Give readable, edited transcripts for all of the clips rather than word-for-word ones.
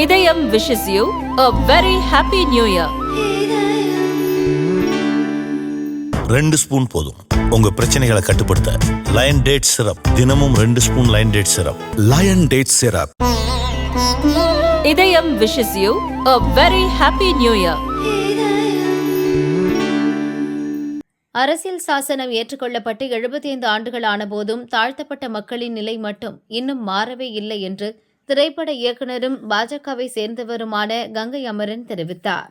இதயம் wishes you a very happy new year. 2 spoon போதும் உங்க பிரச்சனைகளை கட்டுப்படுத்த. லயன் டேட் சிரப், தினமும் 2 spoon lion date syrup. Lion date syrup. இதயம் wishes you a very happy new year. அரசியல் சாசனம் ஏற்றுக்கொள்ளப்பட்டு 75 ஆண்டுகள் ஆன போதும் தாழ்த்தப்பட்ட மக்களின் நிலை மட்டும் இன்னும் மாறவே இல்லை என்று திரைப்பட இயக்குனரும் பாஜகவை சேர்ந்தவருமான கங்கை அமரன் தெரிவித்தார்.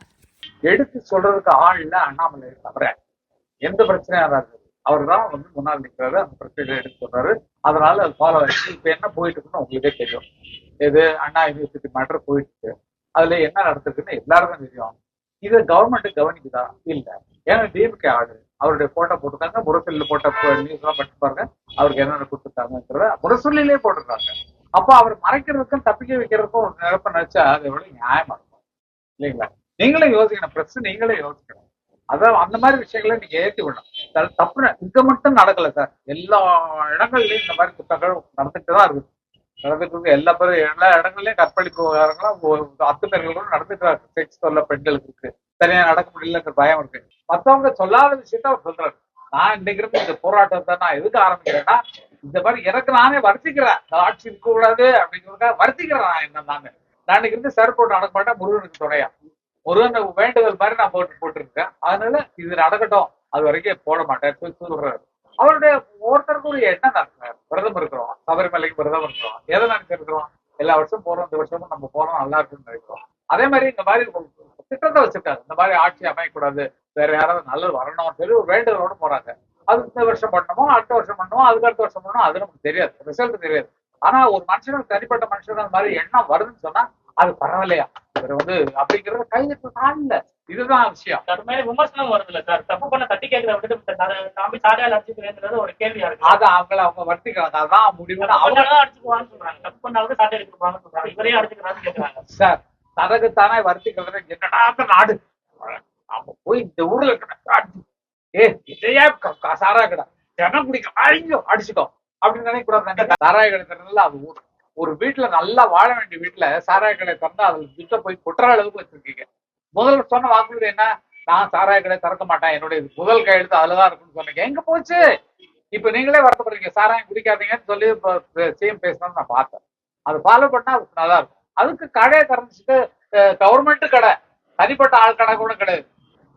எடுத்து சொல்றதுக்கு ஆள் இல்ல அண்ணாமலை தவிர. எந்த பிரச்சனையா இருந்தாரு அவர் தான் முன்னாள் நிற்கிறாரு, அந்த பிரச்சனைகளை எடுத்து சொல்றாரு. அதனால அது ஃபாலோ ஆயிடுச்சு. இப்ப என்ன போயிட்டு இருக்குன்னு உங்களுக்கே தெரியும். இது அண்ணா யூனிவர்சிட்டி மேட்டர் போயிட்டு இருக்கு. அதுல என்ன நடந்திருக்குன்னு எல்லாருக்கும் தெரியும். இது கவர்மெண்ட் கவனிக்குதா? இல்ல. ஏன்னா டிஎம்கே ஆடு அவருடைய போட்டோ போட்டிருக்காங்க. முரசொலியில போட்ட நியூஸ் எல்லாம் படிச்சு பாருங்க. அவருக்கு என்னென்ன கொடுத்துருக்காங்கிறத முரசொலியிலே போட்டிருக்காங்க. அப்போ அவர் மறைக்கிறதுக்கும் தப்பிக்க வைக்கிறதுக்கும் ஒரு நிரப்ப நினைச்சா அது எவ்வளவு நியாயமா இருக்கும் இல்லைங்களா? நீங்களும் யோசிக்கணும், பிரஸ் நீங்களும் யோசிக்கணும். அதான் அந்த மாதிரி விஷயங்களை நீங்க ஏற்றி விடணும். தப்பு இங்க மட்டும் நடக்கல சார், எல்லா இடங்கள்லயும் இந்த மாதிரி குற்றங்கள் நடந்துட்டு தான் இருக்குது. நடந்துட்டு இருக்கு எல்லா இடங்கள்லயும் கற்பழிப்பு விவகாரங்களும் அத்துமீறல்களும் நடந்துட்டு செக்ஸ் சொல்ல பெண்களுக்கு இருக்கு. சரியா நடக்க முடியலன்ற பயம் இருக்கு. மத்தவங்க சொல்லாத விஷயத்த அவர் சொல்றாரு. நான் இன்னைக்கு இருந்து இந்த போராட்டத்தை நான் எதுக்கு ஆரம்பிக்கிறேன்னா, இந்த மாதிரி எனக்கு நானே வருத்திக்கிறேன். ஆட்சி இருக்க கூடாது அப்படிங்கிறதுக்காக வருத்திக்கிறேன். நான் என்ன நான் இன்னைக்கு இருந்து சேர் போட்டு நடக்க மாட்டேன். முருகனுக்கு துணையா முருகன் வேண்டுதல் மாதிரி நான் போட்டிருக்கேன். அதனால இது நடக்கட்டும், அது வரைக்கும் போட மாட்டேன் சொல்றாரு. அவருடைய ஒவ்வொருத்தருக்கும் எண்ணம் நடக்கிறார். விரதம் இருக்கிறோம், சபரிமலைக்கு விரதம் இருக்கிறோம், எதை நினைச்சிருக்கிறோம், எல்லா வருஷம் போறோம், இந்த வருஷமும் நம்ம போறோம், நல்லா இருக்குன்னு நினைக்கிறோம். அதே மாதிரி இந்த மாதிரி திட்டத்தை வச்சிருக்காங்க. இந்த மாதிரி ஆட்சி அமையக்கூடாது, வேற யாராவது நல்லது வரணும்னு சொல்லி ஒரு வேண்டுதலோடு போறாங்க. அது இந்த வருஷம் பண்ணணுமோ, அடுத்த வருஷம் பண்ணணுமோ, அதுக்கு அடுத்த வருஷம் பண்ணணும், அது நமக்கு தெரியாது, ரிசல்ட் தெரியாது. ஆனா ஒரு மனுஷனுக்கு தனிப்பட்ட மனுஷனுக்கு அந்த மாதிரி எண்ணம் வருதுன்னு சொன்னா அது பரவாயில்லையா இவர் அப்படிங்கறத கையெழுத்து இல்ல. இதுதான் விஷயம். விமர்சனம் வருது இல்ல சார், தப்பு பண்ண தட்டி கேட்கிற ஒரு கேள்வியா இருக்கு. அது அவங்க வர்த்திக்கிறாங்க. அதான் முடிவு. அடிச்சுக்குவான்னு சொல்றாங்க. தப்பு பண்ணாவது சாட்டை எடுத்துக்குவாங்கன்னு சொல்றாங்க. இவரே அடிச்சுக்கிறான்னு கேட்கிறாங்க. சார் தனக்குத்தானே வர்த்திக்கிறது என்னடா நாடு. நம்ம போய் இந்த ஊர்ல இதையா சாராய கடை ஜனம் குடிக்க அடிச்சுக்கோ அப்படின்னு நினைக்கூடாது. சாராய கடை திறனால அது ஒரு வீட்டுல நல்லா வாழ வேண்டிய வீட்டுல சாராய கடை திறந்தா அதுல துட்ட போய் கொட்டுற அளவுக்கு வச்சிருக்கீங்க. முதல்ல சொன்ன வாக்குறுதி என்ன? நான் சாராய கடை திறக்க மாட்டேன், என்னுடைய முதல் கையெழுத்து அதுலதான் இருக்குன்னு சொன்னீங்க. எங்க போச்சு? இப்ப நீங்களே வருத்தப்படுறீங்க சாராயம் குடிக்காதீங்கன்னு சொல்லி சிஎம் பேசணும்னு நான் பார்த்தேன். அது ஃபாலோ பண்ணா அது நல்லா இருக்கும். அதுக்கு கடையை திறந்துச்சுட்டு கவர்மெண்ட் கடை, தனிப்பட்ட ஆள் கடை கூட கிடையாது.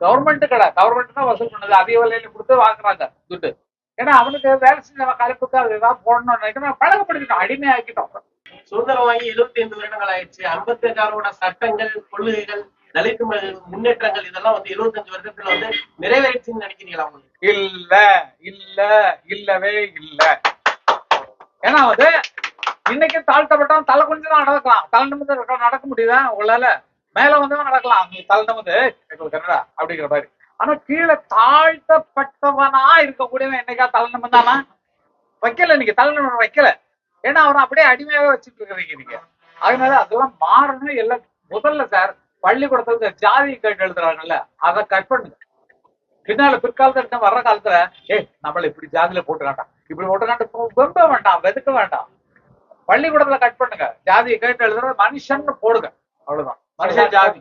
கவர்மெண்ட் கடை, கவர்மெண்ட் தான் வசூல் பண்ணது. அதிக விலையில கொடுத்து வாங்குறாங்க துட்டு. ஏன்னா அவனுக்கு வேலை செஞ்ச கலைப்புக்கு அது ஏதாவது போடணும்னு நினைக்கணும். பழகப்படுத்திட்டோம், அடிமையாக்கிட்டோம். சுதந்திரம் வாங்கி 75 வருடங்கள் ஆயிடுச்சு. அம்பேத்கரோட சட்டங்கள், கொள்கைகள், தலித் முன்னேற்றங்கள் இதெல்லாம் 75 வருடத்துல நிறைவேறிச்சுன்னு நினைக்கிறீங்களா? இல்ல இல்ல இல்லவே இல்ல. ஏன்னா இன்னைக்கு தாழ்த்தப்பட்டவன் தலை கொஞ்சம் தான் நடக்கலாம். தலை நிமிந்து நடக்க முடியுதா உங்களால? மேல வந்தவன் நடக்கலாம், தலை நிமிந்து எங்களுக்கு என்னடா அப்படிங்கிற மாதிரி. ஆனா கீழே தாழ்த்தப்பட்டவனா இருக்கக்கூடியவன் என்னைக்கா தலை நிமிந்தானா? வைக்கல. நீங்க தலை நிமிடம் வைக்கல. ஏன்னா அவனை அப்படியே அடிமையாவே வச்சுட்டு இருக்கிறீங்க நீங்க. அதனால அதெல்லாம் மாறணும். எல்லாம் முதல்ல சார் பள்ளிக்கூடத்துல ஜாதி கேட்டு எழுதுறாங்கல்ல, அதை கட் பண்ணுங்க. பின்னால பிற்காலத்துல வர்ற காலத்துல நம்மள இப்படி ஜாதியில போட்டுக்காண்டாம், இப்படி போட்டுக்காண்ட வெம்ப வேண்டாம், வெதுக்க வேண்டாம். பள்ளிக்கூடத்துல கட் பண்ணுங்க. ஜாதியை கேட்டு எழுதுற மனுஷன் போடுங்க, அவ்வளவுதான். மனுஷன் ஜாதி.